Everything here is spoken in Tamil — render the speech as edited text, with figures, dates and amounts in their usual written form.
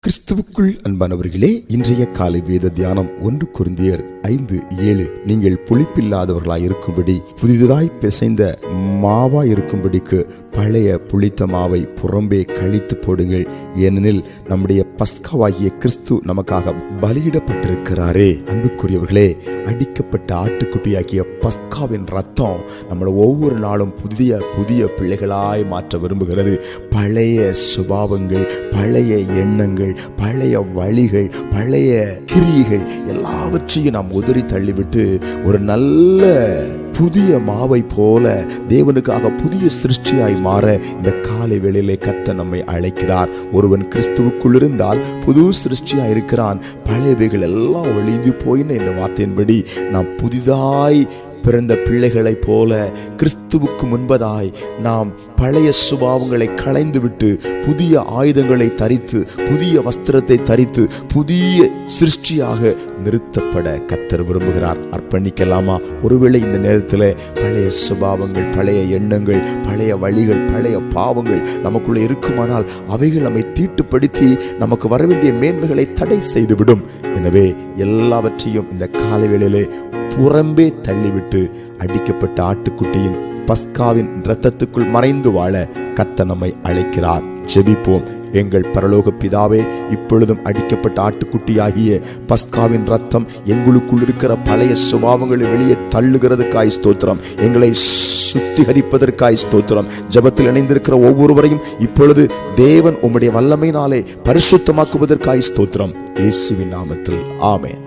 கிறிஸ்துவுக்குள் அன்பானவர்களே, இன்றைய காலை வேத தியானம் 1 கொரிந்தியர் 5:7. நீங்கள் புளிப்பில்லாதவர்களாய் இருக்கும்படி புதிதாய் பிசைந்த மாவாய் இருக்கும்படிக்கு பழைய புளித்த மாவை புறம்பே கழித்து போடுங்கள். ஏனெனில் நம்முடைய பஸ்காவாகிய கிறிஸ்து நமக்காக பலியிடப்பட்டிருக்கிறாரே. அன்புக்குரியவர்களே, அடிக்கப்பட்ட ஆட்டுக்குட்டியாகிய பஸ்காவின் ரத்தம் நம்மளை ஒவ்வொரு நாளும் புதிய பிள்ளைகளாய் மாற்ற விரும்புகிறது. பழைய சுபாவங்கள், பழைய எண்ணங்கள், பழைய வழிகள், பழைய கிரியைகள் எல்லாவற்றையும் நாம் உதறி தள்ளிவிட்டு ஒரு நல்ல புதிய மாவை போல தேவனுக்காக புதிய சிருஷ்டியாய் மாற இந்த காலை வேளையிலே கர்த்தர் நம்மை அழைக்கிறார். ஒருவன் கிறிஸ்துவுக்குள் இருந்தால் புது சிருஷ்டியாய் இருக்கிறான், பழையவைகள் எல்லாம் ஒழிந்து போயின என்ற வார்த்தையின்படி நாம் புதிதாய் பிறந்த பிள்ளைகளைப் போல கிறிஸ்துவுக்கு முன்பதாய் நாம் பழைய சுபாவங்களை களைந்து விட்டு புதிய ஆயுதங்களை தரித்து, புதிய வஸ்திரத்தை தரித்து, புதிய சிருஷ்டியாக நிறுத்தப்பட கர்த்தர் விரும்புகிறார். அர்ப்பணிக்கலாமா? ஒருவேளை இந்த நேரத்தில் பழைய சுபாவங்கள், பழைய எண்ணங்கள், பழைய வழிகள், பழைய பாவங்கள் நமக்குள்ள இருக்குமானால் அவைகள் நம்மை தீட்டுப்படுத்தி நமக்கு வரவேண்டிய மேன்மைகளை தடை செய்துவிடும். எனவே எல்லாவற்றையும் இந்த காலை வேளையிலே புறம்பே தள்ளிவிட்டு அடிக்கப்பட்ட ஆட்டுக்குட்டியின் பஸ்காவின் இரத்தத்துக்குள் மறைந்து வாழ கர்த்தர் நம்மை அழைக்கிறார். ஜெபிப்போம். எங்கள் பரலோக பிதாவே, இப்பொழுதும் அடிக்கப்பட்ட ஆட்டுக்குட்டியாகிய பஸ்காவின் ரத்தம் எங்களுக்குள் இருக்கிற பழைய சுபாவங்களை வெளியே தள்ளுகிறதுக்காய் ஸ்தோத்திரம். எங்களை சுத்திகரிப்பதற்காய் ஸ்தோத்திரம். ஜெபத்தில் இணைந்திருக்கிற ஒவ்வொருவரையும் இப்பொழுது தேவன் உம்முடைய வல்லமையினாலே பரிசுத்தமாக்குவதற்காய் ஸ்தோத்திரம். இயேசுவின் நாமத்தில் ஆமென்.